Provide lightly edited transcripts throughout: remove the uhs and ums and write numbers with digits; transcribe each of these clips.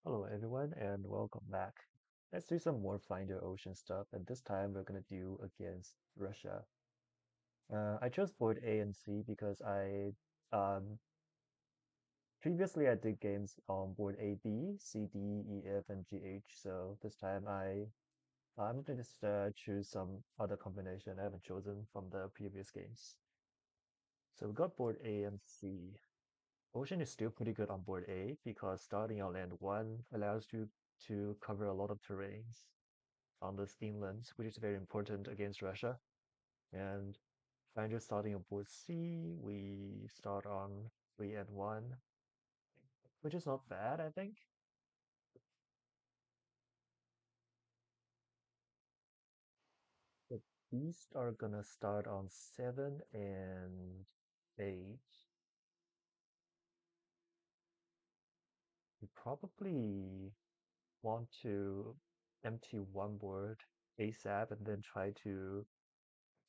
Hello everyone and welcome back. Let's do some more Find Your Ocean stuff, and this time we're gonna do against Russia. I chose board A and C because um previously I did games on board A, B, C, D, E, F, and G, H. So this time I'm gonna just choose some other combination I haven't chosen from the previous games. So we got board A and C. Ocean is still pretty good on board A because starting on land one allows you to cover a lot of terrains on this inland, which is very important against Russia. And finally, starting on board C, we start on 3 and 1, which is not bad, I think. The beasts are gonna start on 7 and 8. We probably want to empty one board ASAP and then try to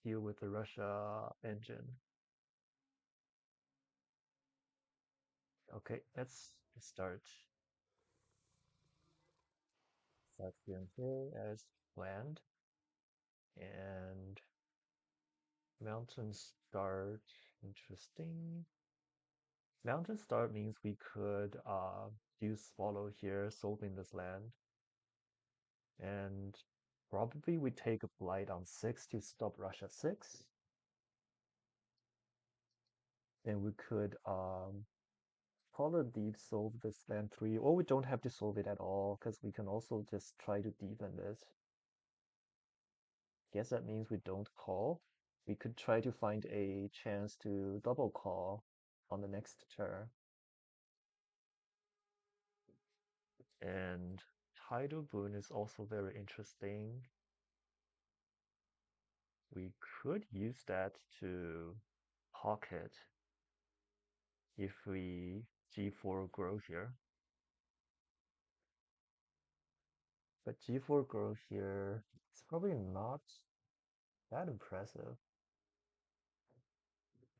deal with the Russia engine. Okay, let's start. Start here as planned. And mountain start, interesting. Mountain start means we could use swallow here, solving this land. And probably we take a blight on 6 to stop Russia 6. Then we could color deep solve this land 3, or we don't have to solve it at all, because we can also just try to defend it. Guess that means we don't call. We could try to find a chance to double call on the next turn. And tidal boon is also very interesting. We could use that to pocket if we G4 grow here. But G4 grow here is probably not that impressive.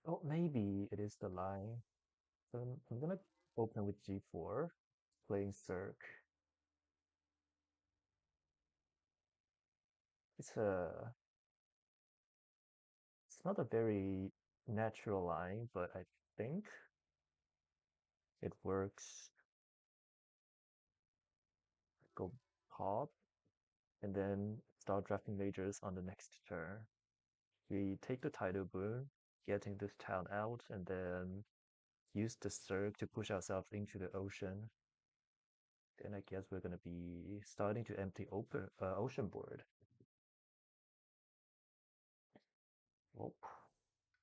Oh, maybe it is the line. So I'm gonna open with G4, playing Cirque. It's a it's not a very natural line, but I think it works. Go pop and then start drafting majors on the next turn. We take the tidal boon, getting this town out, and then use the Zerg to push ourselves into the ocean. Then I guess we're gonna be starting to empty open ocean board. Oh,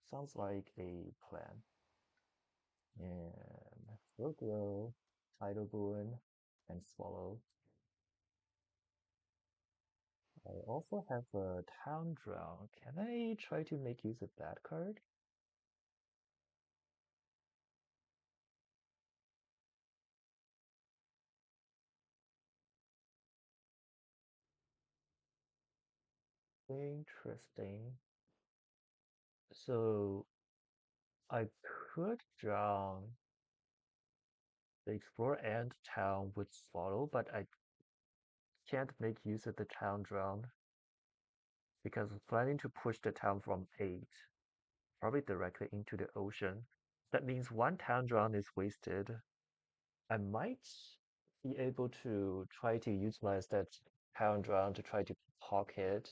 sounds like a plan. And we'll grow, tidal boon, and swallow. I also have a town drown. Can I try to make use of that card? Interesting. So I could drown the explorer and town with swallow, but I can't make use of the town drown because I'm planning to push the town from 8, probably directly into the ocean. That means one town drown is wasted. I might be able to try to utilize that town drown to try to pocket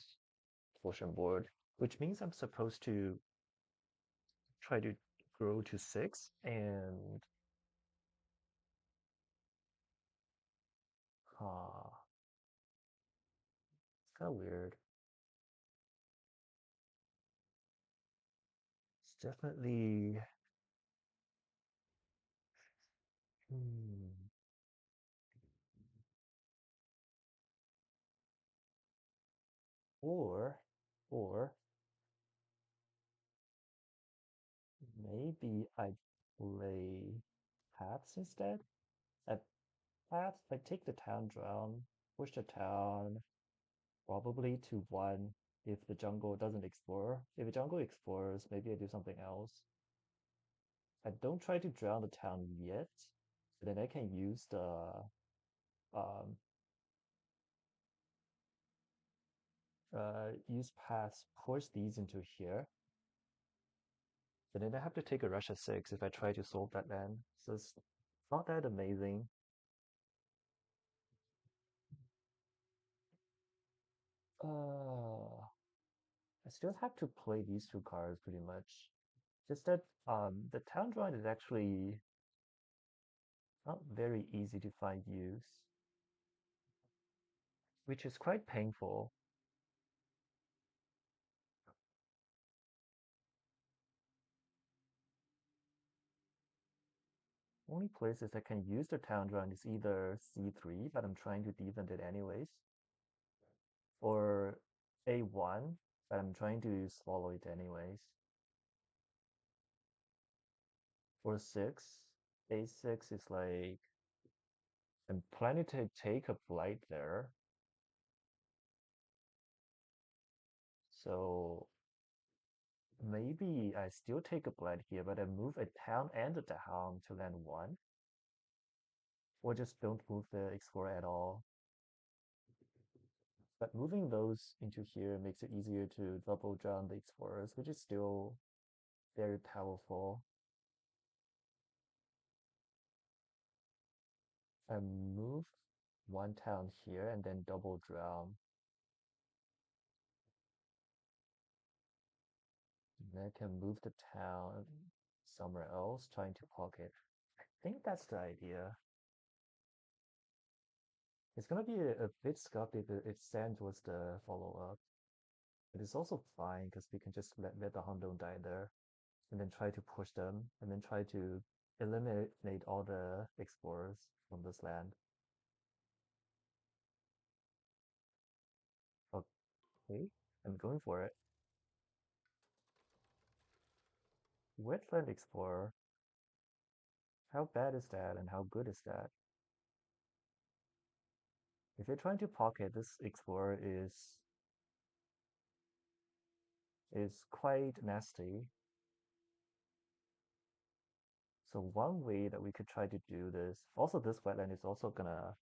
ocean board, which means I'm supposed to try to grow to 6 and it's kind of weird. It's definitely hmm, or or maybe I play paths instead. At paths, I take the town drown, push the town probably to 1 if the jungle doesn't explore. If the jungle explores, maybe I do something else. I don't try to drown the town yet, but then I can use the um, use pass, push these into here. But then I have to take a Russia 6 if I try to solve that land. So it's not that amazing. Uh, I still have to play these two cards pretty much. Just that the town drawing is actually not very easy to find use, which is quite painful. Only places I can use the town drawing is either C3, but I'm trying to defend it anyways, or A1, but I'm trying to swallow it anyways. For 6, A6 is like I'm planning to take a flight there. So maybe I still take a blind here, but I move a town and a town to land 1, or just don't move the explorer at all. But moving those into here makes it easier to double down the explorers, which is still very powerful. I move one town here and then double drown. And I can move the town somewhere else, trying to pocket. I think that's the idea. It's gonna be a bit scuffed if Sand was the follow-up. But it's also fine because we can just let the Hondo die there and then try to push them and then try to eliminate all the explorers from this land. Okay, I'm going for it. Wetland Explorer. How bad is that and how good is that? If you're trying to pocket, this Explorer is quite nasty. So one way that we could try to do this, also this wetland is also gonna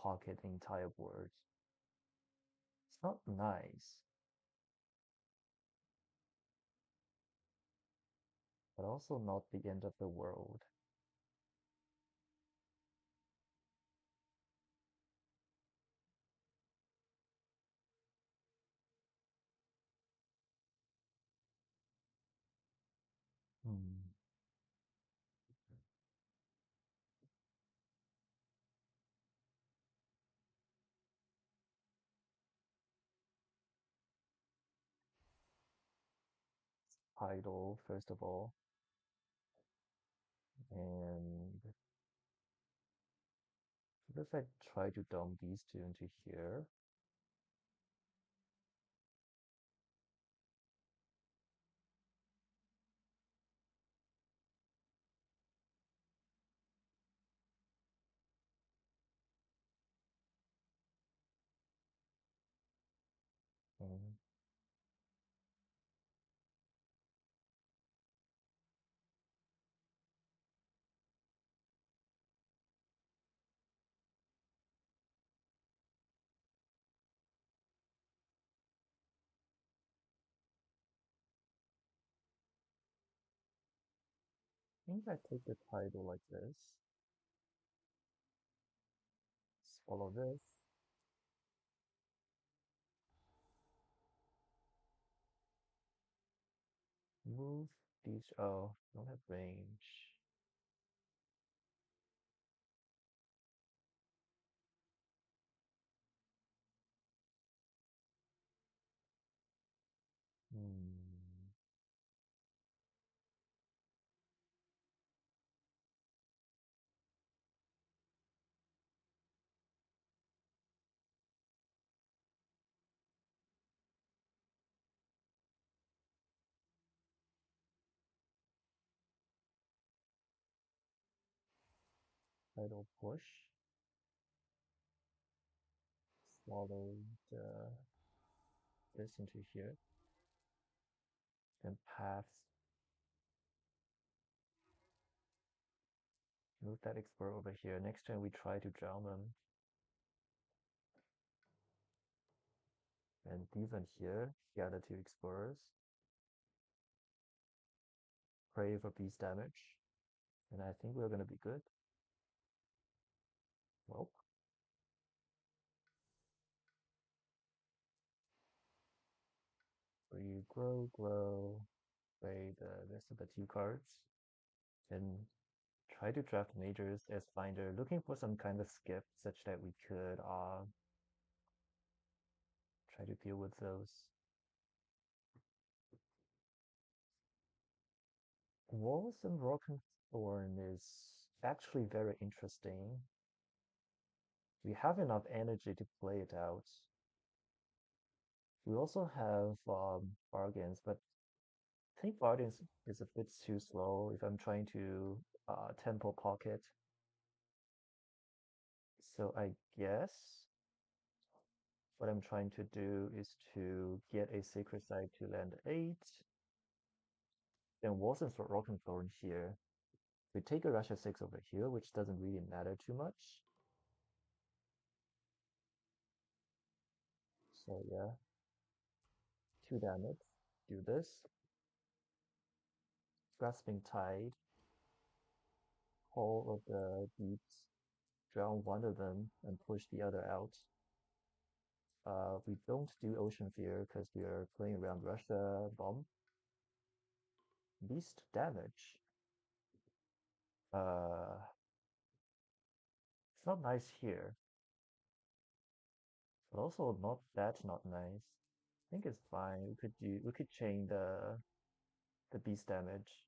pocket the entire board. It's not nice, but also not the end of the world. Hmm. Idle, first of all, and what if I try to dump these two into here? And I think I take the title like this, swallow this, move these. Oh, don't have range. Hmm. Title push, swallow the this into here, then pass. Move that explorer over here. Next turn we try to drown them. And even here, gather two explorers, pray for beast damage, and I think we're gonna be good. Well, so you grow, play the rest of the two cards, and try to draft majors as finder, looking for some kind of skip such that we could try to deal with those. Walls and Thorn is actually very interesting. We have enough energy to play it out. We also have bargains, but I think bargains is a bit too slow if I'm trying to tempo pocket. So I guess what I'm trying to do is to get a Sacred Site to land 8, then Walls and Thorn here. We take a Russia 6 over here, which doesn't really matter too much. So yeah, 2 damage. Do this. Grasping Tide. All of the deeps. Drown one of them and push the other out. We don't do Ocean Fear because we are playing around Russia Bomb. Beast damage. It's not nice here, but also not nice. I think it's fine. We could chain the beast damage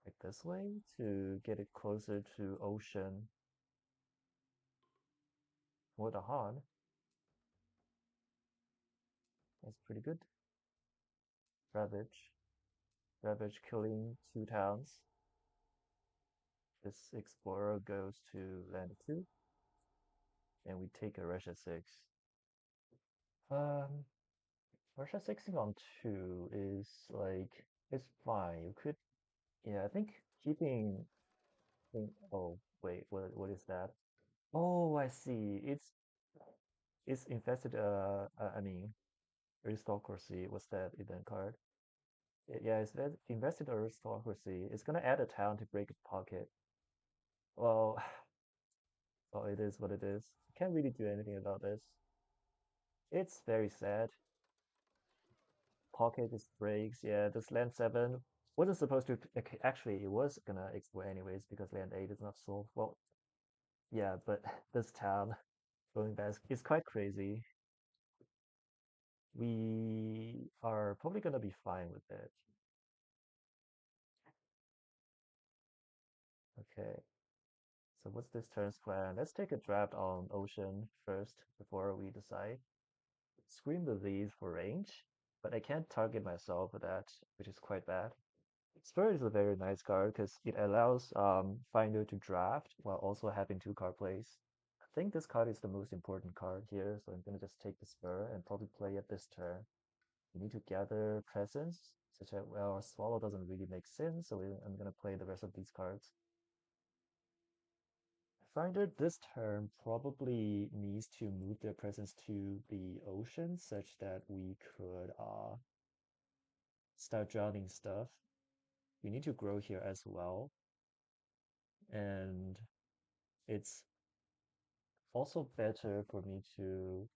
like this way to get it closer to Ocean or the Han. That's pretty good. Ravage. Ravage killing 2 towns. This explorer goes to land 2, and we take a Russia 6. Um, Russia 6ing on 2 is like, it's fine. You could, yeah, I think keeping, oh, wait, what is that? Oh, I see. It's infested, I mean, aristocracy. What's that event card? Yeah, it's invested aristocracy. It's gonna add a town to break a pocket. Well, well, it is what it is. Can't really do anything about this. It's very sad. Pocket just breaks. Yeah, this land 7 wasn't supposed to. Actually, it was gonna explode anyways because land 8 is not solved. Well, yeah, but this town going back is quite crazy. We are probably gonna be fine with it. Okay, so what's this turn's plan? Let's take a draft on Ocean first before we decide. Scream Believe for range, but I can't target myself with that, which is quite bad. Spur is a very nice card because it allows Finder to draft while also having 2 card plays. I think this card is the most important card here, so I'm gonna just take the Spur and probably play it this turn. We need to gather presence, such that, well, Swallow doesn't really make sense, so I'm gonna play the rest of these cards. Finder this turn probably needs to move their presence to the ocean such that we could start drowning stuff. We need to grow here as well. And it's also better for me to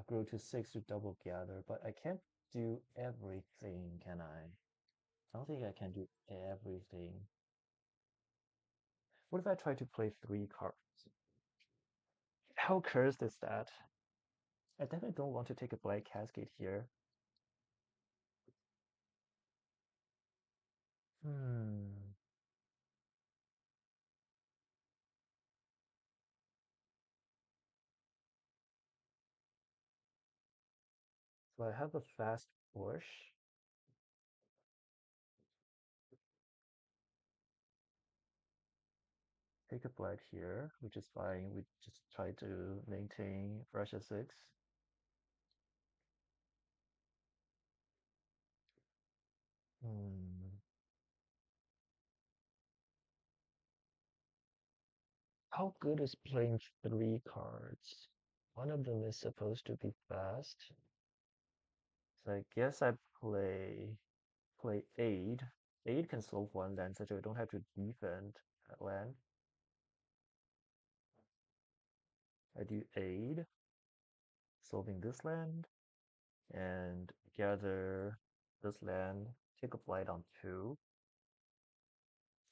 grow to 6 to double gather, but I can't do everything, can I? I don't think I can do everything. What if I try to play 3 cards? How cursed is that? I definitely don't want to take a Black Cascade here. Hmm. So I have a fast push. Take a black here, which is fine. We just try to maintain Russia 6. Hmm. How good is playing 3 cards? One of them is supposed to be fast. So I guess I play aid. Aid can solve one land, such that I don't have to defend that land. I do aid, solving this land, and gather this land, take a flight on 2.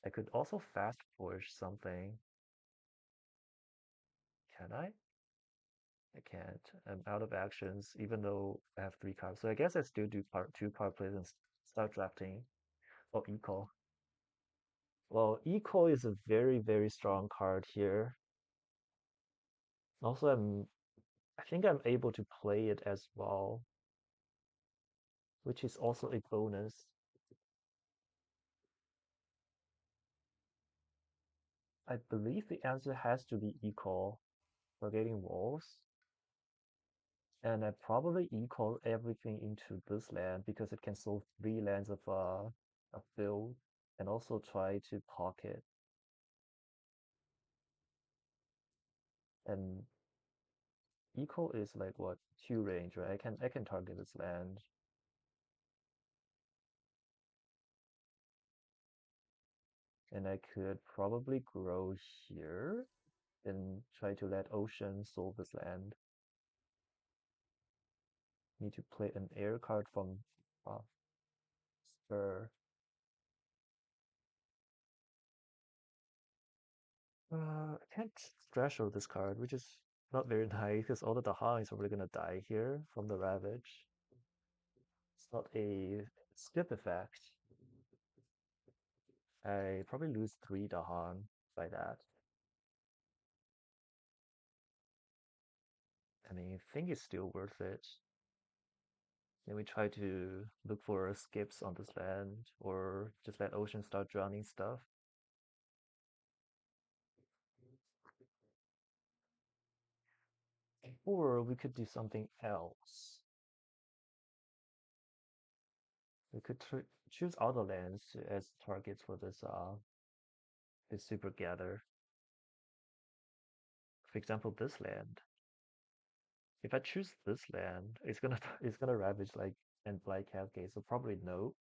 I could also fast push something. Can I? I can't. I'm out of actions, even though I have 3 cards. So I guess I still do 2 card plays and start drafting. Oh, equal. Well, equal is a very, very strong card here. Also, I think I'm able to play it as well, which is also a bonus. I believe the answer has to be equal for getting wolves. And I probably equal everything into this land because it can solve 3 lands of a build and also try to pocket. And equal is like what 2 range, right? I can target this land. And I could probably grow here and try to let ocean solve this land. Need to play an air card from uh, Spur. I can't threshold this card, which is not very nice because all the Daha is probably gonna die here from the Ravage. It's not a skip effect. I probably lose 3 Dahan by that. I mean, I think it's still worth it. Then we try to look for skips on this land or just let Ocean start drowning stuff. Or we could do something else. We could choose other lands as targets for this super gather. For example, this land. If I choose this land, it's gonna it's gonna ravage like and Black Cascade, so probably no.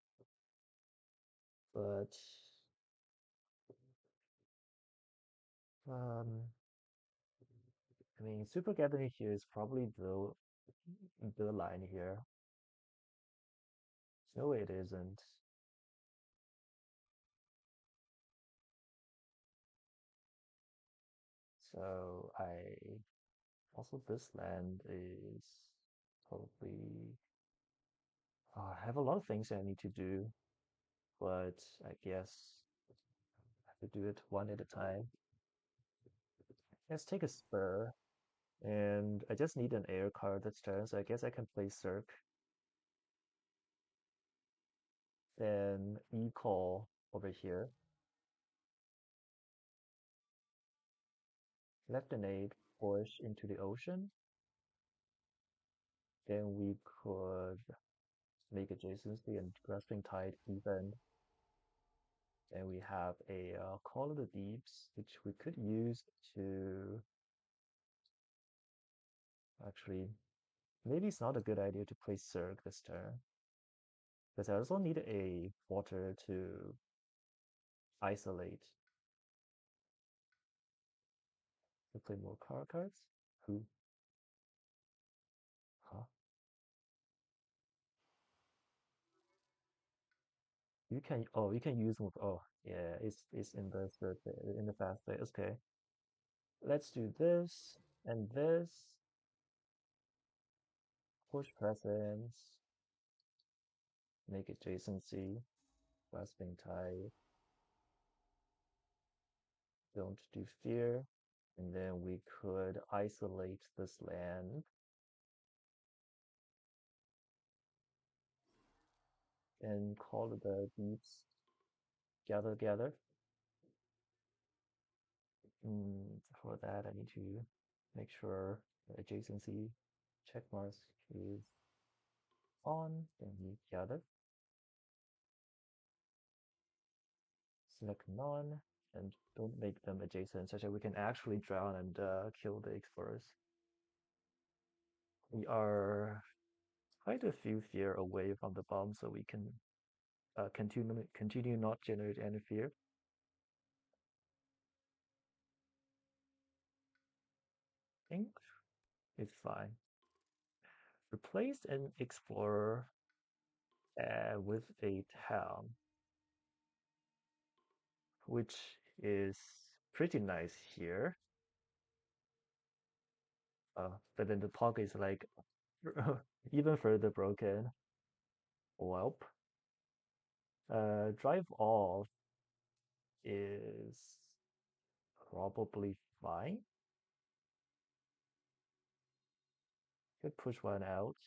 But um, I mean, super gathering here is probably the line here. No, it isn't. So also this land is probably I have a lot of things I need to do, but I guess I have to do it one at a time. Let's take a spur, and I just need an air card this turn, so I guess I can play Cirque. Then E-Call over here. Left an 8, push into the ocean. Then we could make adjacency and grasping tide even. Then we have a Call of the Deeps, which we could use to actually. Maybe it's not a good idea to play Zerg this turn. Because I also need a water to isolate. To play more card cards? Who? Huh? You can use more. Oh, yeah, it's in the in the fast phase. Okay. Let's do this and this. Push presence. Make adjacency. Grasping tide. Don't do fear. And then we could isolate this land and call the deeps. Gather. For that, I need to make sure the adjacency check marks is on. Then we gather. Select none and don't make them adjacent such that we can actually drown and kill the explorers. We are quite a few fear away from the bomb, so we can continue not generate any fear. I think it's fine. Replace an explorer with a town, which is pretty nice here. But then the pocket is like even further broken. Welp. Drive off is probably fine. Could push one out.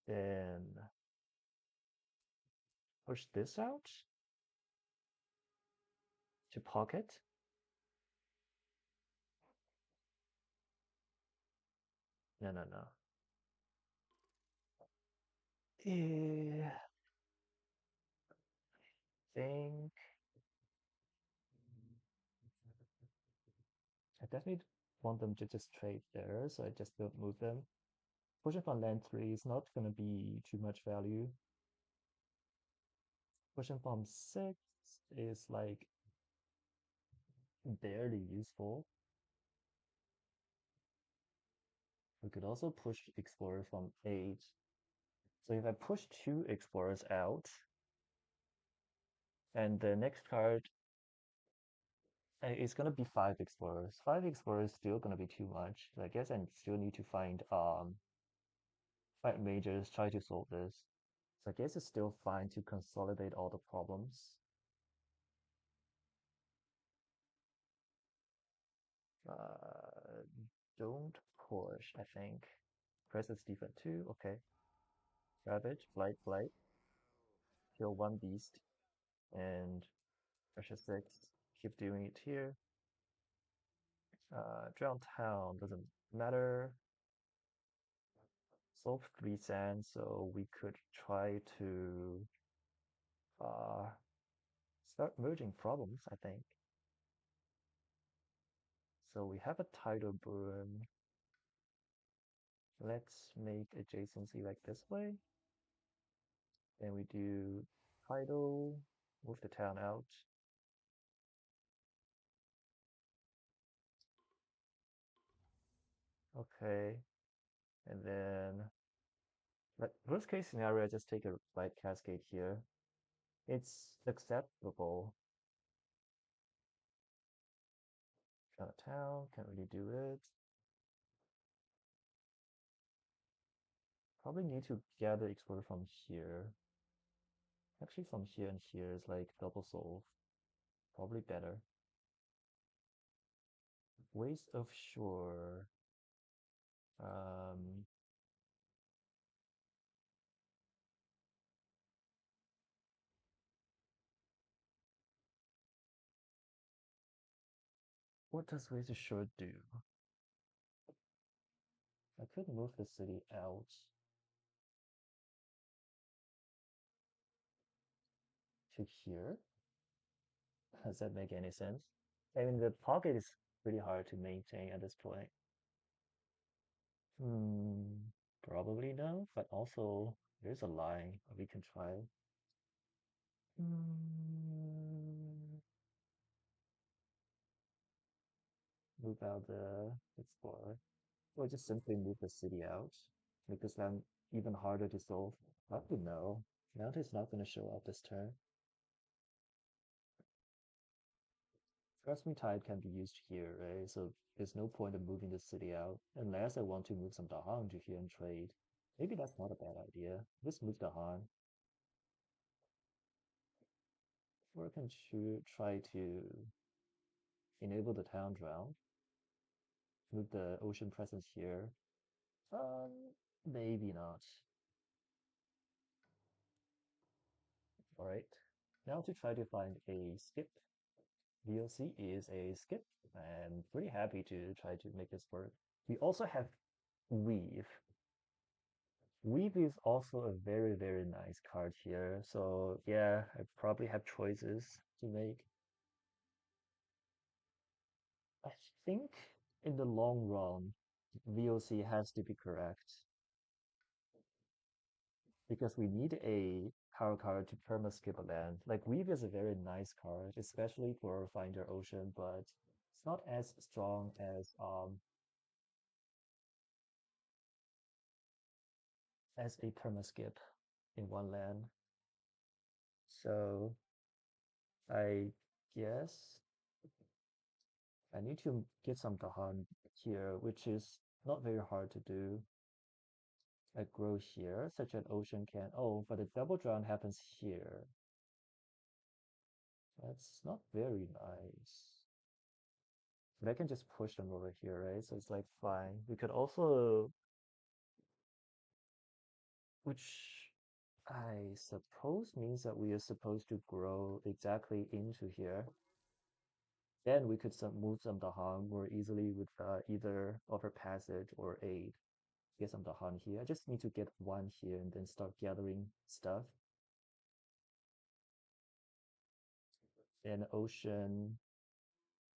Then push this out to pocket. No, no, no. I think I definitely want them to just trade there, so I just don't move them. Pushing from land 3 is not going to be too much value. Pushing from 6 is like barely useful. We could also push Explorer from 8. So if I push 2 Explorers out, and the next card is going to be 5 Explorers. 5 Explorers is still going to be too much. So I guess I still need to find majors, try to solve this. So I guess it's still fine to consolidate all the problems. Uh, don't push, I think. Press its defense 2, okay. Ravage, Blight, kill one beast, and pressure 6. Keep doing it here. Drown Town doesn't matter. Solve 3 sands, so we could try to uh, start merging problems, I think. So we have a tidal boom. Let's make adjacency like this way. Then we do tidal, move the town out. Okay, and then worst case scenario, I just take a light cascade here. It's acceptable. Out of town, can't really do it. Probably need to gather explorer from here. Actually, from here and here is like double solve. Probably better. Waste of Shore. Um, what does Waste of Shore do? I could move the city out. To here. Does that make any sense? I mean, the pocket is pretty hard to maintain at this point. Hmm, probably no, but also there's a line we can try. Hmm, move out the explorer. Or just simply move the city out. Make this land even harder to solve. Probably no. Mount is not going to show up this turn. Trust me, Tide can be used here, right? So there's no point in moving the city out unless I want to move some Dahan to here and trade. Maybe that's not a bad idea. Just move Dahan. Or I can try to enable the town drown. Move the ocean presence here. Maybe not. Alright. Now to try to find a skip. VOC is a skip. I'm pretty happy to try to make this work. We also have Weave. Weave is also a very, very nice card here. So yeah, I probably have choices to make. I think in the long run, VOC has to be correct because we need a power card to perma skip a land. Like Weave is a very nice card, especially for Finder Ocean, but it's not as strong as a perma skip in one land. So I guess I need to get some Dahan here, which is not very hard to do. I grow here, such an ocean can. Oh, but the double drown happens here. That's not very nice. But I can just push them over here, right? So it's like fine. We could also, which I suppose means that we are supposed to grow exactly into here. Then we could move some Dahan more easily with either Offer Passage or Aid. Get some Dahan here. I just need to get one here and then start gathering stuff. And Ocean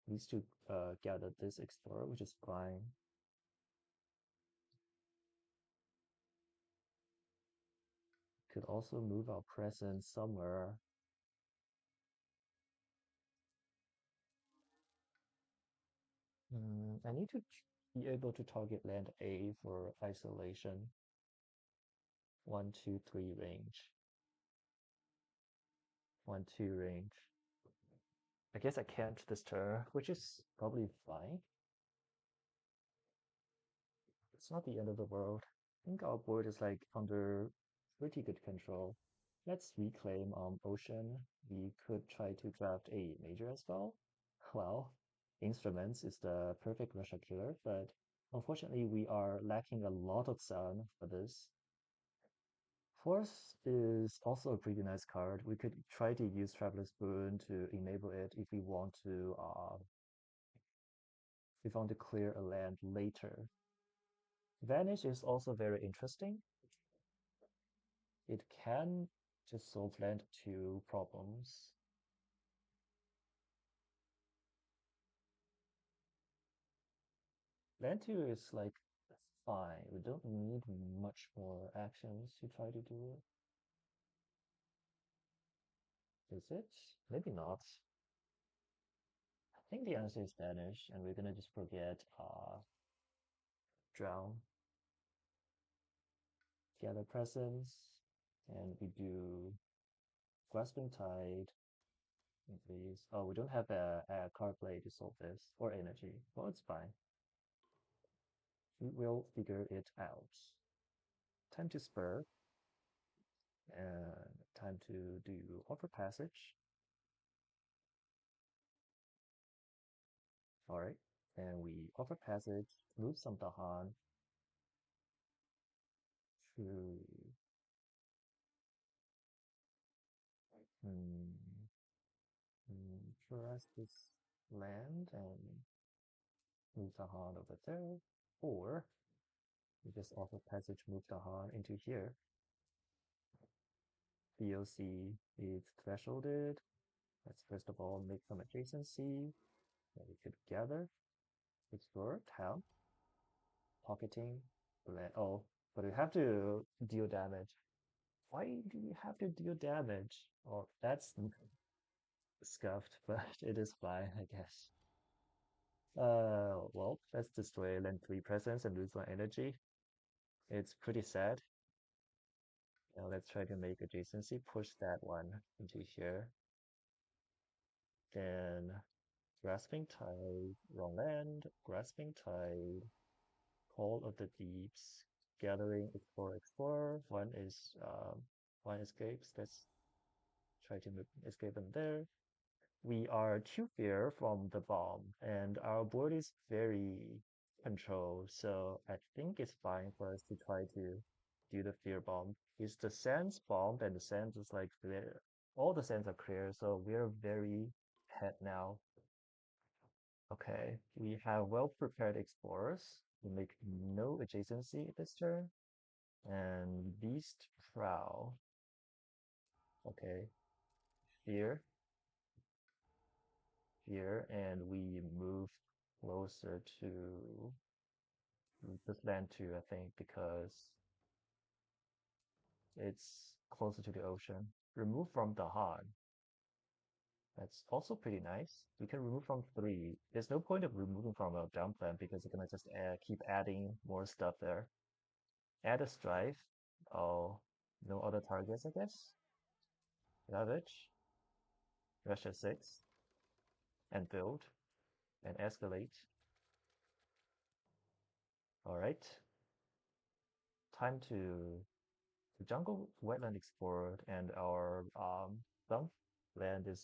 needs to gather this Explorer, which is fine. Could also move our presence somewhere. I need to be able to target land A for isolation. 1, 2, 3 range. 1, 2 range. I guess I can't this turn, which is probably fine. It's not the end of the world. I think our board is like under pretty good control. Let's reclaim Ocean. We could try to draft a major as well. Well, Instruments is the perfect Russia killer, but unfortunately we are lacking a lot of sun for this. Force is also a pretty nice card. We could try to use Traveler's Boon to enable it if we want to clear a land later. Vanish is also very interesting. It can just solve land 2 problems. Land 2 is like fine. We don't need much more actions to try to do it. Is it? Maybe not. I think the answer is Vanish, and we're gonna just forget Drown. Gather Presence, and we do Grasping Tide. Please. Oh, we don't have a card play to solve this, or energy. Well, it's fine. We will figure it out. Time to spur, and time to do Offer Passage. Alright, and we Offer Passage, move some Dahan to hmm, trust this land and move Dahan over there, or we just Offer Passage, move Dahan into here. VOC is thresholded. Let's first of all make some adjacency that we could gather. Explore, town, pocketing, land. Oh, but we have to deal damage. Why do we have to deal damage? Oh, that's scuffed, but it is fine, I guess. Well, let's destroy land 3 presence and lose 1 energy. It's pretty sad. Now let's try to make adjacency, push that one into here. Then Grasping Tide, wrong land, Grasping Tide, Call of the Deeps, Gathering, Explore, Explore. One escapes. Let's try to escape them there. We are 2 fear from the bomb, and our board is very controlled, so I think it's fine for us to try to do the fear bomb. Is the sands bombed, and the sands is like clear. All the sands are clear, so we're very ahead now. Okay, we have well-prepared explorers. We make no adjacency this turn. And Beast Prowl. Okay, fear, fear, and we move closer to this land too, I think, because it's closer to the ocean. Remove from Dahan. That's also pretty nice. We can remove from three. There's no point of removing from a down plan because you're gonna just keep adding more stuff there. Add a strife. Oh, no other targets, I guess. Ravage, Russia 6, and build, and escalate. Alright. Time to the jungle wetland explored and our dump land is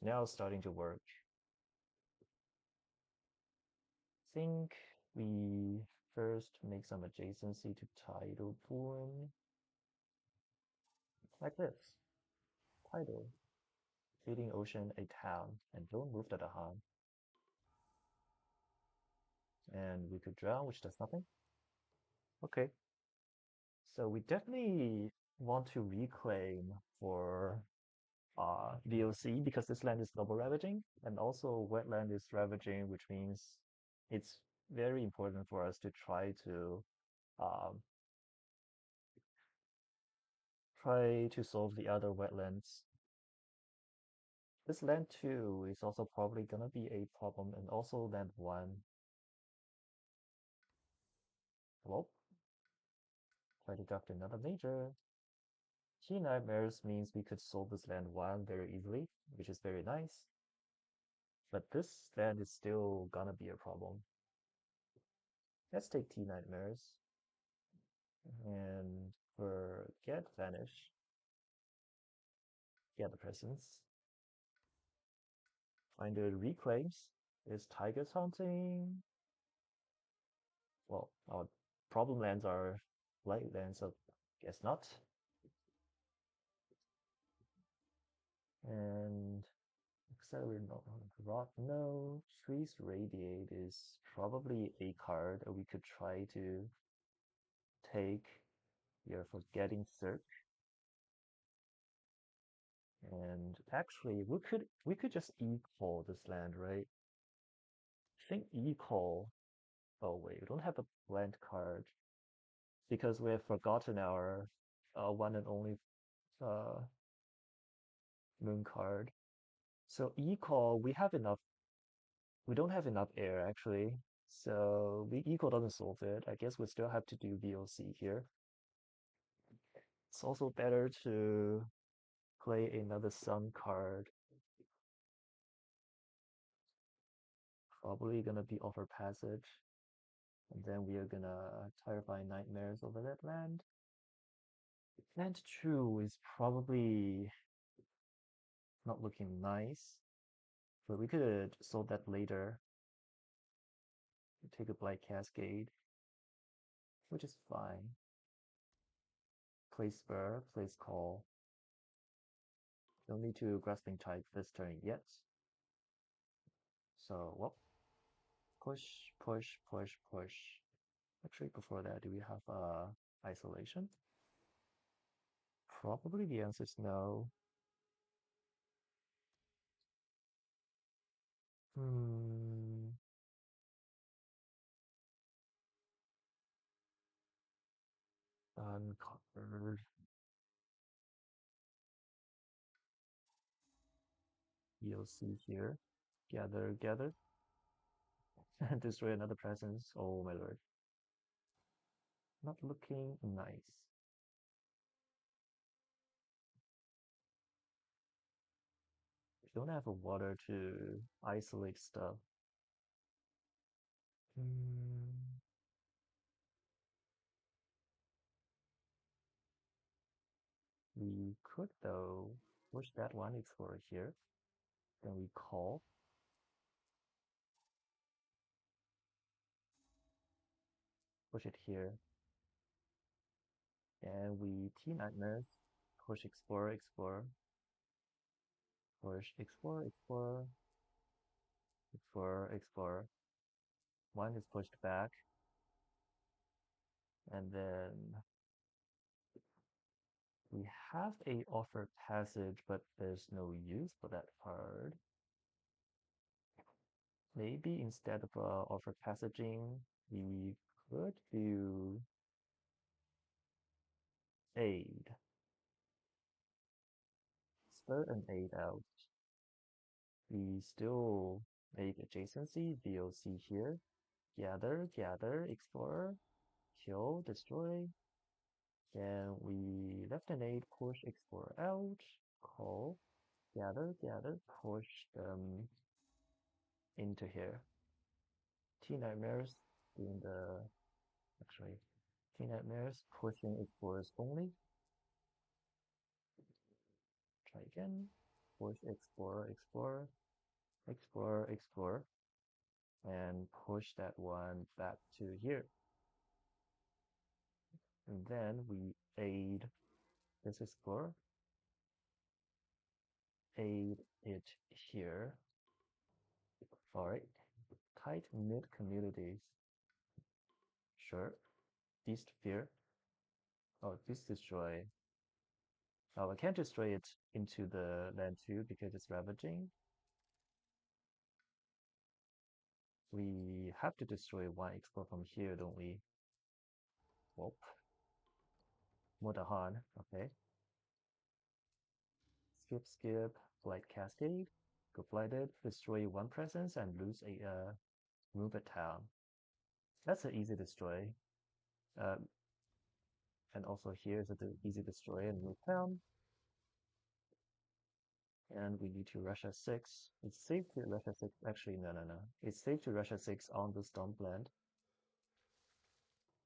now starting to work. Think we first make some adjacency to tidal pooling like this. Tidal, feeding ocean a town, and don't move to the Han. And we could drown, which does nothing. Okay, so we definitely want to reclaim for VOC because this land is double ravaging, and also wetland is ravaging, which means it's very important for us to um, try to solve the other wetlands. This land 2 is also probably gonna be a problem, and also land 1. Well, try to draft another major. T nightmares means we could solve this land 1 very easily, which is very nice. But this land is still gonna be a problem. Let's take T nightmares and forget vanish. Get the presence. Finder reclaims. Is tigers hunting? Well, our problem lands are light lands, so guess not. And accelerate no rot no. Trees radiate is probably a card we could try to take. We are forgetting search. And actually we could just equal this land, right? I think equal. Oh wait, we don't have a blend card because we have forgotten our one and only uh, moon card. So equal, we have enough. We don't have enough air actually. So we equal doesn't solve it. I guess we still have to do VOC here. It's also better to play another sun card. Probably gonna be offer passage. And then we are gonna terrify nightmares over that land. Land 2 is probably not looking nice, but we could solve that later. Take a Blight Cascade, which is fine. Play Spur, plays Call. Don't need to Grasping Type this turn yet. So, well, push, push, push, push. Actually, before that, do we have Isolation? Probably the answer is no. Hmm, uncovered. You'll see here. Gather, gather. Destroy another presence. Oh my lord. Not looking nice. We don't have a water to isolate stuff. Hmm, we could though push that one explorer here. Then we call, push it here. And we T nightmares, push explorer, explorer, push explorer, explorer, explorer, explorer. One is pushed back. And then we have a offer passage, but there's no use for that card. Maybe instead of offer passaging, we could do aid. Spur and aid out. We still make adjacency, VOC here. Gather, gather, explore, kill, destroy. Then we left an aid, push, explore out, call, gather, gather, push them into here. T Nightmares doing the, actually, T Nightmares pushing explorers only. Try again. Push, explore, explore, explore, explore. And push that one back to here. And then we aid this explorer, aid it here. Alright. Tight mid communities. Sure. Beast fear. Oh, beast destroy. Oh, I can't destroy it into the land too because it's ravaging. We have to destroy one explore from here, don't we? Whoop. Modahan. Okay. Skip, skip. Blight cascade. Go blighted. Destroy one presence and lose a move a town. That's an easy destroy. Uh, and also here is an easy destroy and move town. And we need to rush at 6. It's safe to rush at 6. Actually, no, no, no. It's safe to rush at 6 on the Storm Blend.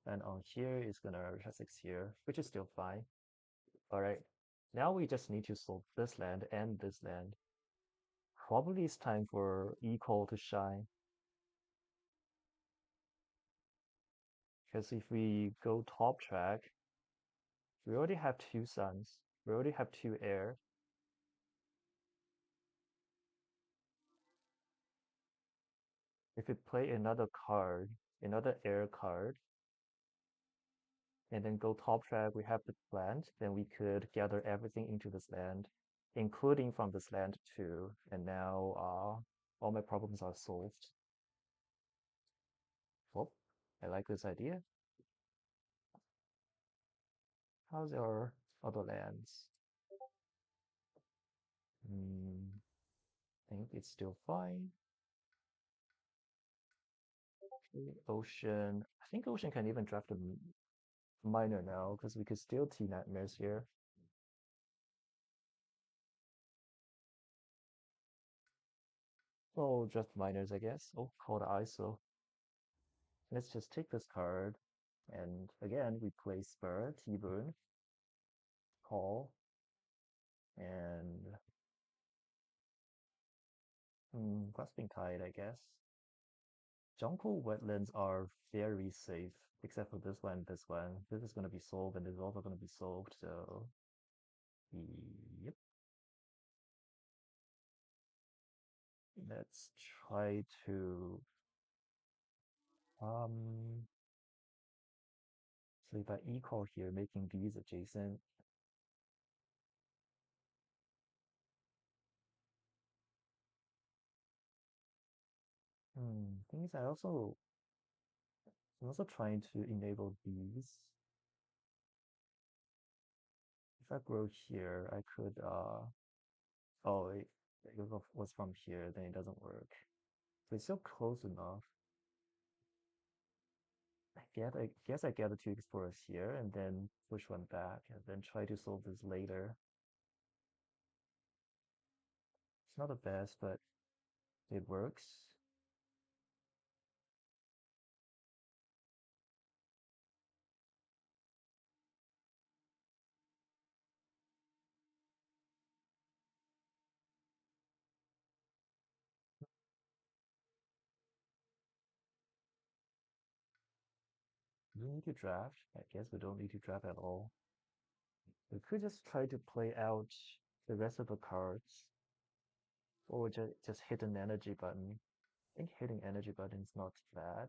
And on here is gonna rush at 6 here, which is still fine. Alright. Now we just need to solve this land and this land. Probably it's time for Equal to shine. Because if we go top track, we already have 2 suns. We already have 2 air. If we play another card, another air card, and then go top track, we have the land, then we could gather everything into this land, including from this land too. And now all my problems are solved. Well, I like this idea. How's your other lands? I think it's still fine. Okay, Ocean. I think Ocean can even draft a minor now because we could still T Nightmares here. Oh, just minors, I guess. Oh, called ISO. Let's just take this card. And again, we play Spur, T-Burn, call, and Grasping Tide, I guess. Jungle wetlands are very safe, except for this one, this one. This is going to be solved, and this is also going to be solved, so... Yep. Let's try to... Um... So if I equal here, making these adjacent, things I'm also trying to enable these. If I grow here, I could, oh, it was from here, then it doesn't work. But it's still close enough. I guess I gather 2 explorers here and then push one back and then try to solve this later. It's not the best, but it works. Do we need to draft? I guess we don't need to draft at all. We could just try to play out the rest of the cards. Or just hit an energy button. I think hitting energy button is not bad.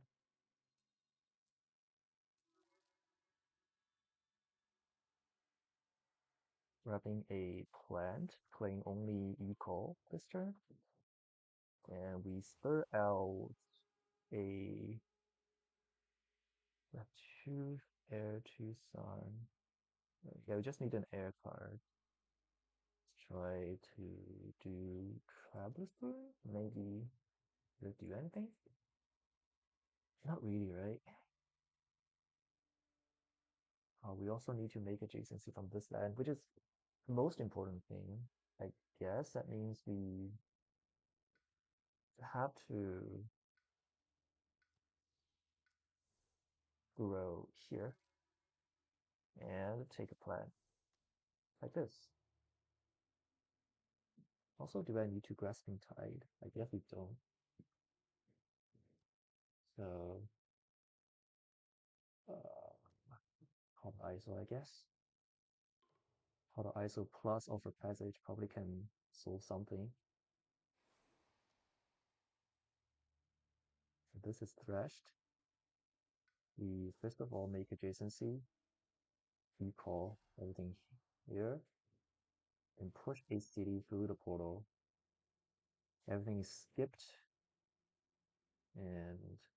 Grabbing a plant, playing only equal this turn. And we spur out a we have two air, two sun. Yeah, we just need an air card. Let's try to do Traveler's Tour? Maybe does it do anything? Not really, right? We also need to make adjacency from this land, which is the most important thing. I guess that means we have to grow here and take a plan like this. Also, do I need to Grasping Tide? I guess we don't. So, uh, Hot ISO, I guess. Hot ISO plus Offer Passage probably can solve something. So this is Threshed. We first of all make adjacency. We call everything here and push a city through the portal. Everything is skipped and it's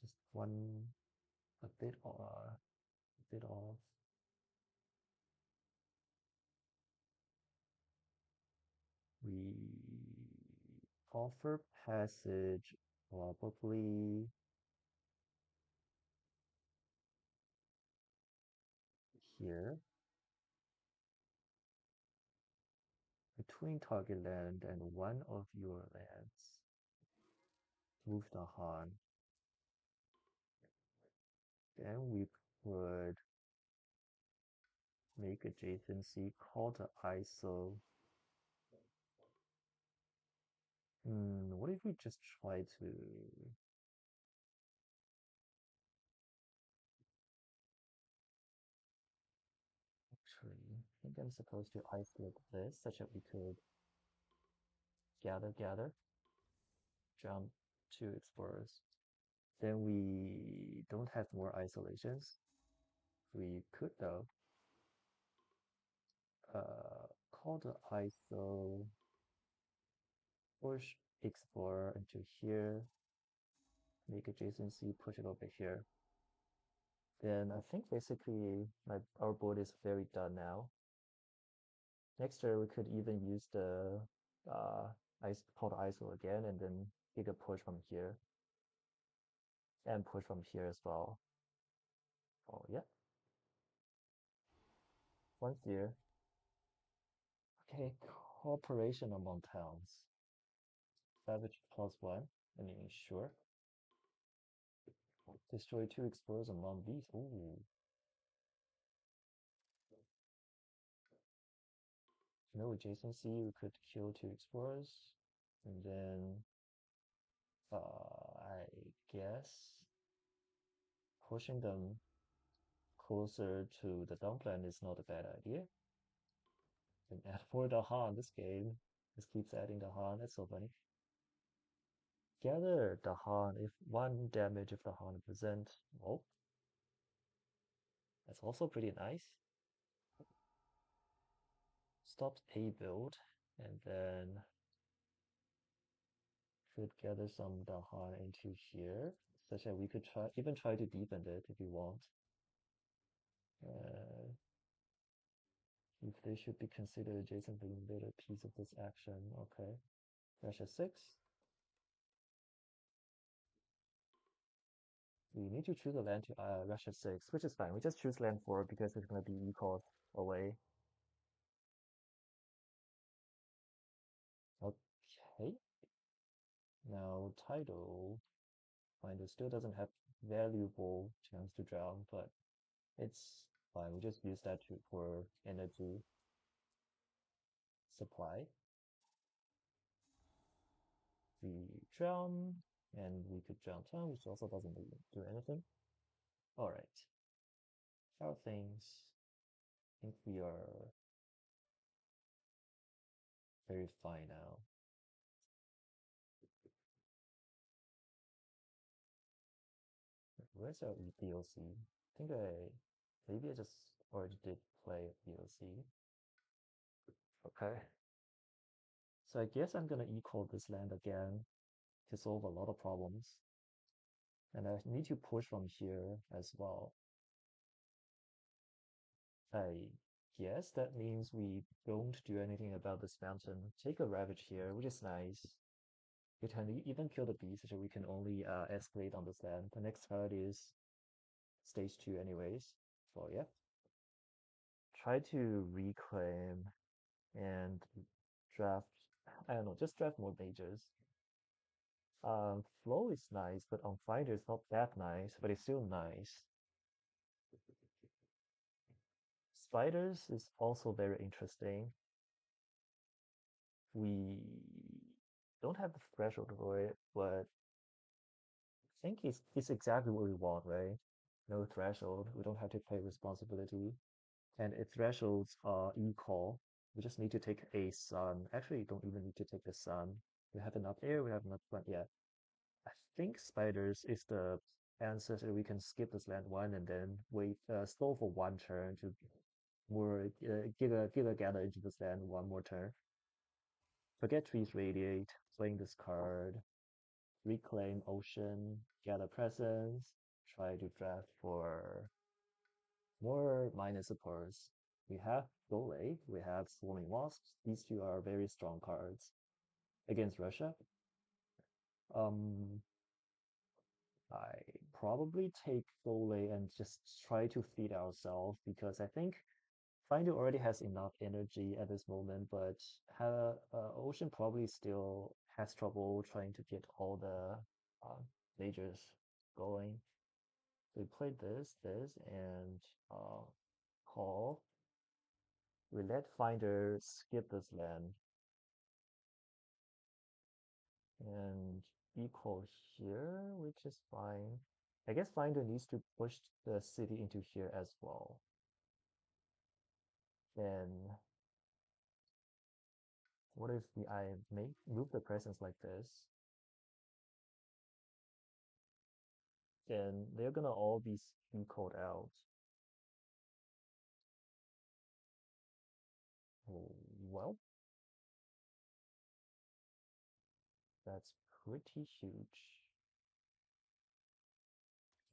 just one a bit off. We offer passage probably here between target land and one of your lands. Move the Han. Then we could make adjacency, call the ISO. What if we just try to actually, I think I'm supposed to isolate this such that we could gather, jump to explorers. Then we don't have more isolations. We could though call the ISO, push explorer into here, make adjacency, push it over here. Then I think basically our board is very done now. Next turn we could even use the call the ISO again and then take a push from here and push from here as well. Oh yeah, once here. Okay, cooperation among towns. Savage +1. I mean, sure. Destroy 2 explorers among these. Ooh. No adjacency, we could kill 2 explorers. And then, I guess, pushing them closer to the dumpland is not a bad idea. And add more the Han this game. Just keeps adding the Han, that's so funny. Gather the Han if 1 damage if the Han present. Oh, that's also pretty nice. Stops a build, and then could gather some Dahan into here, such that we could try to deepen it if we want. Uh, if they should be considered adjacent to the later piece of this action, okay. Russia 6. We need to choose a land to Russia 6, which is fine. We just choose land 4 because it's going to be equal away. Okay. Now title. Finder still doesn't have valuable chance to drown, but it's fine. We just use that for energy supply. We drown, and we could drown town, which also doesn't do anything. Alright. How are things? I think we are very fine now. Where's our DLC? I think maybe I just already did play DLC. Okay. So I guess I'm gonna equal this land again to solve a lot of problems. And I need to push from here as well. I guess that means we don't do anything about this mountain. Take a ravage here, which is nice. We can even kill the beast, so we can only escalate on this land. The next card is stage 2 anyways. So yeah. Try to reclaim and draft, I don't know, just draft more majors. Flow is nice, but on Finder it's not that nice, but it's still nice. Spiders is also very interesting. We don't have the threshold for it, but I think it's exactly what we want, right? No threshold. We don't have to pay responsibility. And its thresholds are equal. We just need to take a sun. Actually, you don't even need to take the sun. We have enough air, we have enough plant. Yeah. I think spiders is the answer so we can skip this land one and then wait, stall for one turn to more Giga gather into this land one more turn. Forget trees radiate, playing this card, reclaim ocean, gather presence, try to draft for more minus supports. We have Golay, we have Swarming Wasps. These two are very strong cards against Russia. Um, I probably take Golay and just try to feed ourselves because I think Finder already has enough energy at this moment, but Ocean probably still has trouble trying to get all the majors going. So we played this, and call. We let Finder skip this land and equal here, which is fine. I guess Finder needs to push the city into here as well. Then what if I move the presence like this? Then they're gonna all be equaled out. Oh, well, that's pretty huge.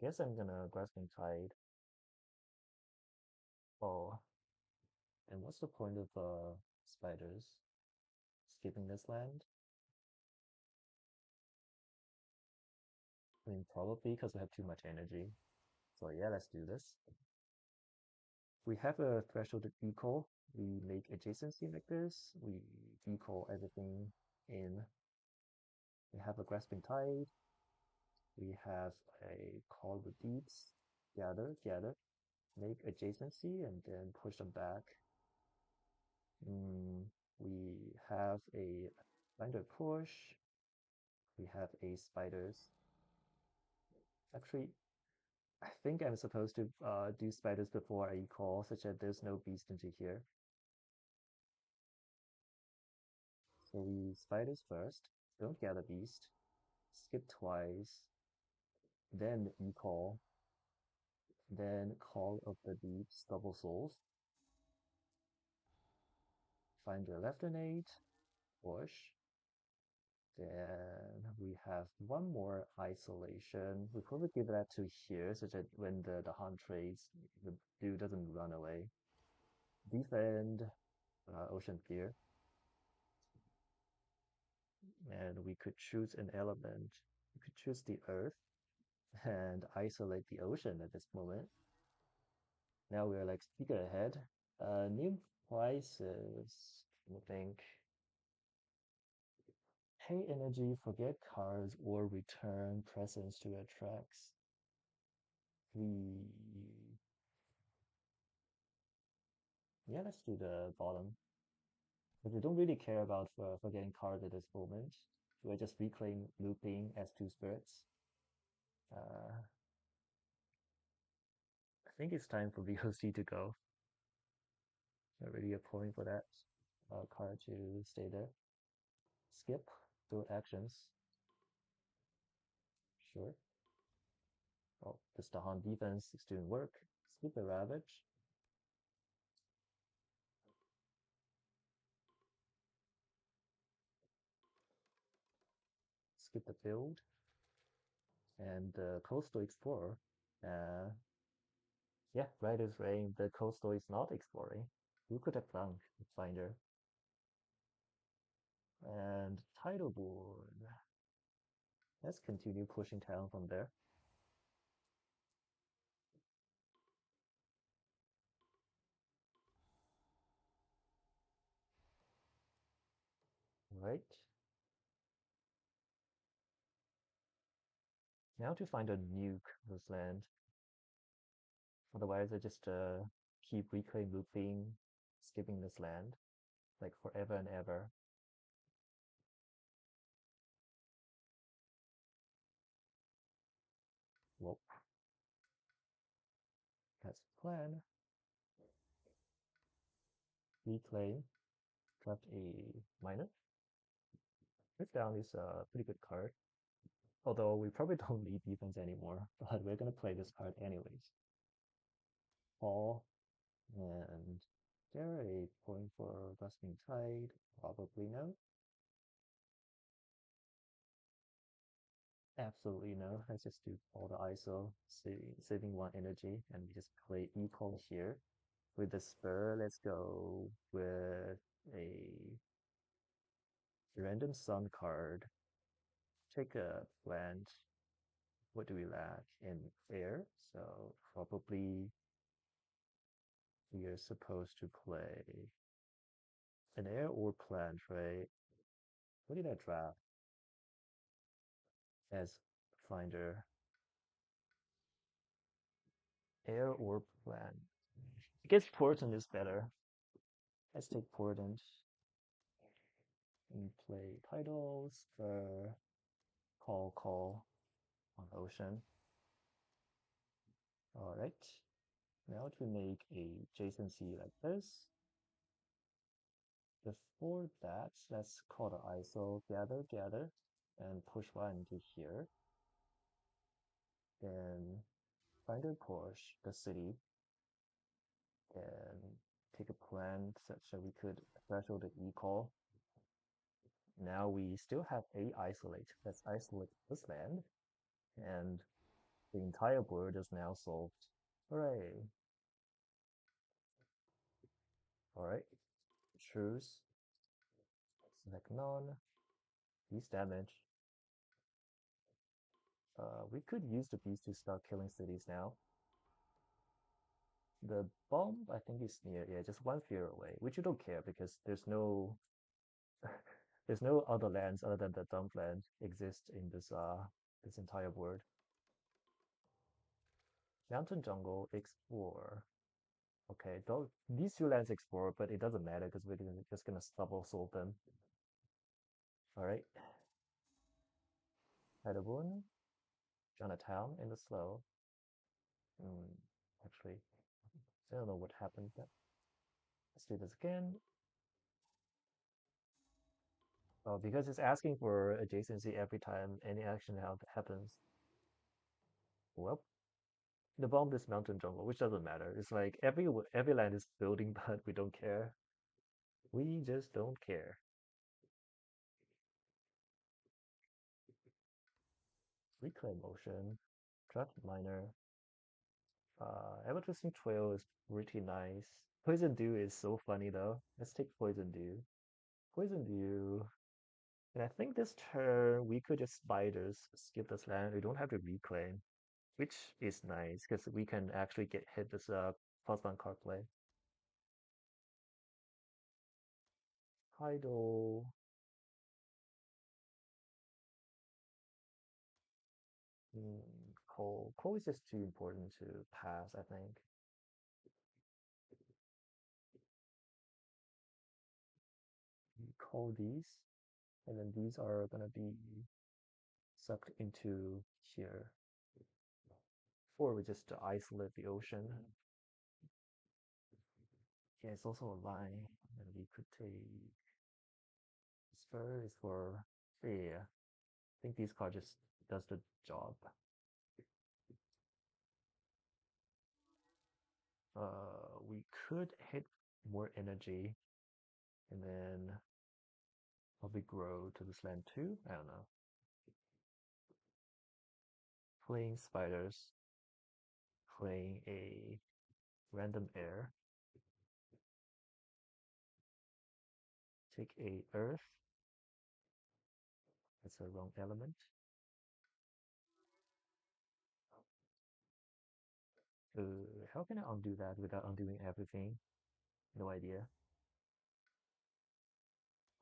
Guess I'm gonna Grasping Tide. Oh, and what's the point of spiders? Skipping this land? I mean, probably because we have too much energy. So yeah, let's do this. We have a threshold equal. We make adjacency like this. We equal everything in. We have a Grasping Tide. We have a Call the Deeps. Gather. Make adjacency and then push them back. We have a Finder push. We have a spiders. Actually, I think I'm supposed to do spiders before I call, such that there's no beast into here. So we spiders first, don't gather beast, skip twice, then e-call, then call of the deeps, double souls, find your left innate, push. Then we have one more isolation. We probably give that to here, such that when the hunt trades, the dude doesn't run away. Defend, Ocean Fear. And we could choose an element. We could choose the earth and isolate the ocean at this moment. Now we're like speaker ahead. New prices, I think. Pay energy, forget cards, or return presence to attracts. We, yeah, let's do the bottom. But we don't really care about forgetting cards at this moment. So I just reclaim looping as two spirits. I think it's time for VOC to go. Not really a point for that card to stay there. Skip, do actions. Sure. Oh, this Dahan defense is doing work. Skip the Ravage. skip the field. And the Coastal Explorer. Uh, yeah, right is saying the Coastal is not exploring. Who could have found Finder? And title board. Let's continue pushing town from there. Right. Now to find a nuke this land. Otherwise, I just keep reclaim looping, skipping this land, like forever and ever. Well, that's the plan. Reclaim, draft a minor. This down is a pretty good card. Although we probably don't need defense anymore, but we're gonna play this card anyways. Fall, and there a point for Rusting Tide? Probably no. Absolutely no. Let's just do all the ISO, saving one energy, and we just play Eco here. With the spur, let's go with a random sun card. Take a land. What do we lack? In air, so probably we are supposed to play an air or plant, right? What did I draft as finder? Air or plant? I guess Portent is better. Let's take Portent and play titles for call on ocean. Alright. Now to make a adjacency like this. Before that, let's call the ISO gather, and push one into here. Then finder push the city and take a plan such that we could threshold the e-call. Now we still have a isolate. Let's isolate this land, and the entire board is now solved. Hooray! Alright, choose, select none, use damage. We could use the beast to start killing cities now. The bomb, I think, is near, yeah, just one fear away, which you don't care because there's no there's no other lands other than the dump land exist in this entire board. Mountain jungle explore. Okay, these two lands explore, but it doesn't matter because we're just gonna double solve them. All right, Hedabun, Chinatown in the slow. Actually, I don't know what happened. But let's do this again. Oh, because it's asking for adjacency every time any action happens. Well, the bomb is mountain jungle, which doesn't matter. It's like every land is building, but we don't care. We just don't care. Reclaim motion, draft miner. Ever-twisting trail is pretty nice. Poison dew is so funny though. Let's take poison dew. Poison dew. And I think this turn we could just spiders skip this land. We don't have to reclaim, which is nice because we can actually get hit this +1 card play. Idle. Coal. Coal is just too important to pass, I think. Coal these, and then these are gonna be sucked into here. Or we just isolate the ocean. Yeah, it's also a line. And we could take spur is for yeah. I think these cards just does the job. We could hit more energy and then probably grow to this land too. I don't know. playing spiders, playing a random air, take a earth, that's a wrong element. How can I undo that without undoing everything? No idea.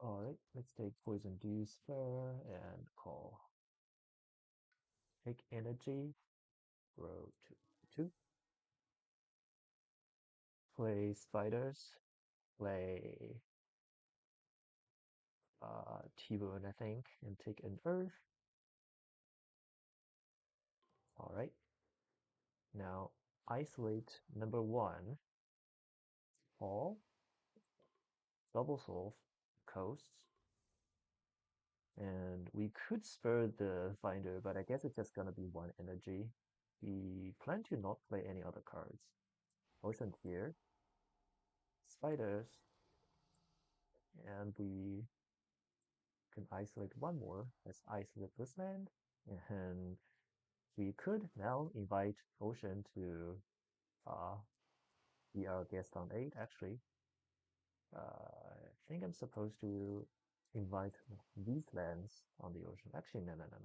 Alright, let's take poison dew spur and call. Take energy, grow to 2. Play spiders, play T-Bone, I think, and take an earth. Alright, now isolate number 1, all, double solve, coasts, and we could spur the finder, but I guess it's just gonna be 1 energy. We plan to not play any other cards. Ocean here, spiders, and we can isolate 1 more. Let's isolate this land, and we could now invite Ocean to uh, be our guest on 8, actually. I think I'm supposed to invite these lands on the ocean. Actually, no, no, no,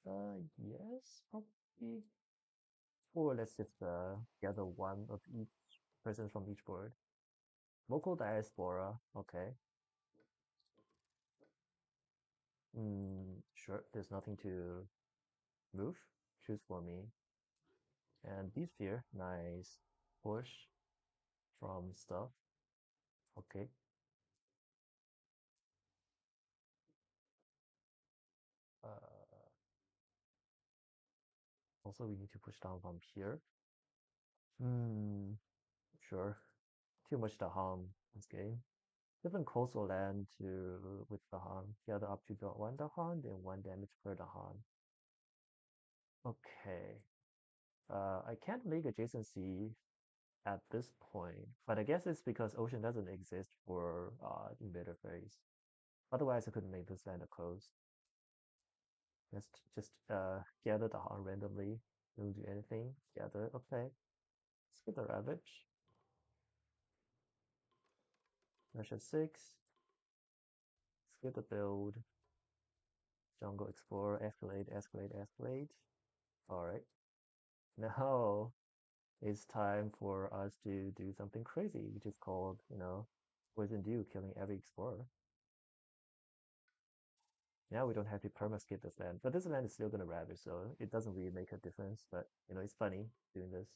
no. Yes, probably. Or let's just gather 1 of each person from each board. Local diaspora, okay. Sure, there's nothing to move. Choose for me. And these here, nice. Push from stuff. Okay. Uh, Also, we need to push down from here. Hmm, sure. Too much Dahan this game. Different coastal land to with Dahan. Gather up to draw 1 Dahan, then 1 damage per Dahan. Okay. I can't make adjacency at this point, but I guess it's because ocean doesn't exist for invader phase. Otherwise, I couldn't make this land a coast. Let's just gather Dahan randomly. Don't do anything. Gather. Okay. Let's get the ravage. Measure 6. Skip the build. Jungle Explorer, escalate, escalate, escalate. Alright. Now it's time for us to do something crazy, which is called, Poison Dew killing every explorer. Now we don't have to perma-skip this land, but this land is still gonna ravage, so it doesn't really make a difference, but it's funny doing this.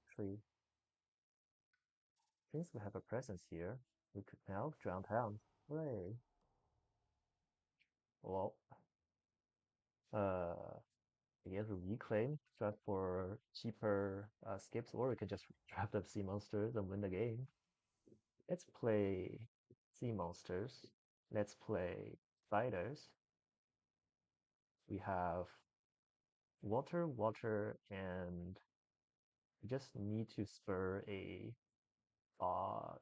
Actually, since we have a presence here, we could now drown town. Hooray. Well, I guess we reclaim, draft for cheaper skips, or we could just draft up sea monsters and win the game. Let's play sea monsters. Let's play fighters. We have water, water, and we just need to spur a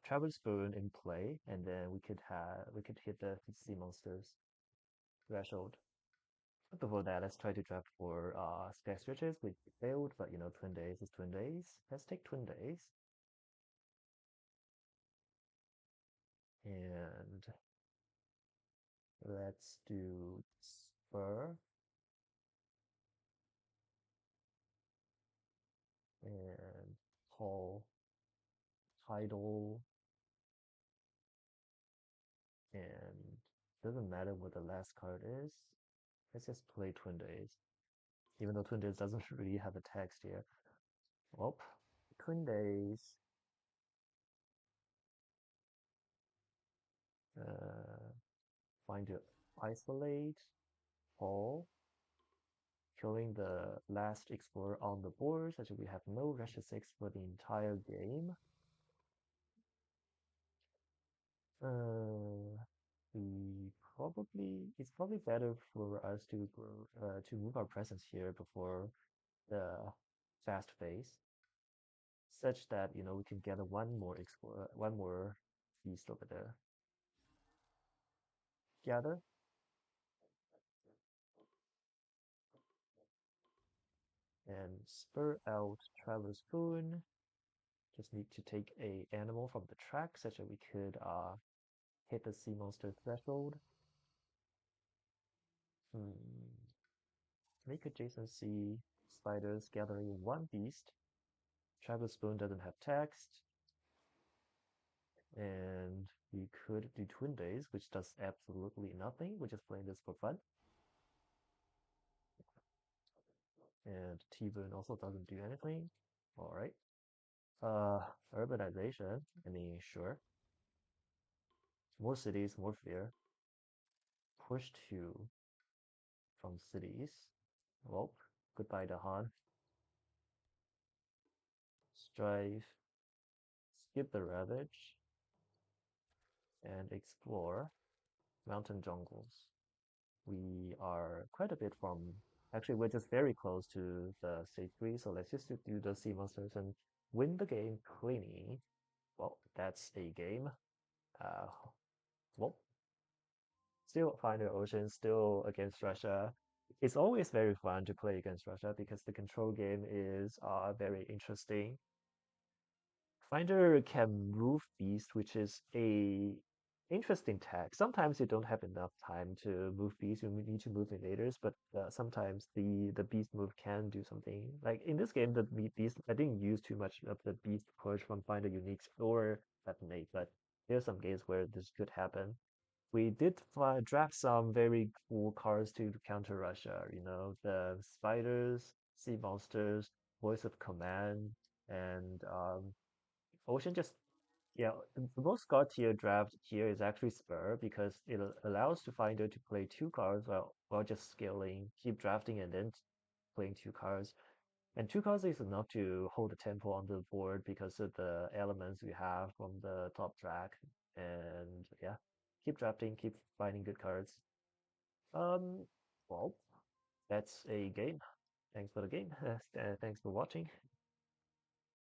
travel spoon in play, and then we could hit the sea monsters threshold. But before that, let's try to draft for stack switches. We failed, but Twin Days is Twin Days. Let's take Twin Days. And let's do spur and call tidal, and doesn't matter what the last card is. Let's just play Twin Days, even though Twin Days doesn't really have a text here. Well, Twin Days. Uh, Find to isolate, call, killing the last explorer on the board, such that we have no Russia 6 for the entire game. Uh, it's probably better for us to move our presence here before the fast phase, such that we can gather one more beast over there. gather, and spur out Traveler Spoon. Just need to take a animal from the track such that we could hit the sea monster threshold. Hmm. Make adjacency spiders gathering one beast. Traveler Spoon doesn't have text, and we could do Twin Days, which does absolutely nothing. We're just playing this for fun. And T-Burn also doesn't do anything. All right. Uh, urbanization. I mean, sure. More cities, more fear. Push two from cities. Well, goodbye Dahan. Strive. Skip the Ravage. And explore mountain jungles. We are quite a bit from. Actually, we're just very close to the stage 3, so let's just do the sea monsters and win the game cleanly. Well, that's a game. Uh, well, still Finder Ocean, still against Russia. It's always very fun to play against Russia because the control game is very interesting. Finder can move Beast, which is a interesting tag. Sometimes you don't have enough time to move Beast, you need to move invaders, but sometimes the Beast move can do something. Like in this game, the Beast, I didn't use too much of the Beast push from Finder Uniques or Detonate, but there's some games where this could happen. We did draft some very cool cards to counter Russia, the spiders, sea monsters, voice of command, and Ocean just, yeah, the most god tier draft here is actually Spur because it allows the finder to play two cards while just scaling, keep drafting and then playing two cards. And two cards is enough to hold the tempo on the board because of the elements we have from the top track. And yeah, keep drafting, keep finding good cards. Um, well, that's a game. Thanks for the game. Thanks for watching.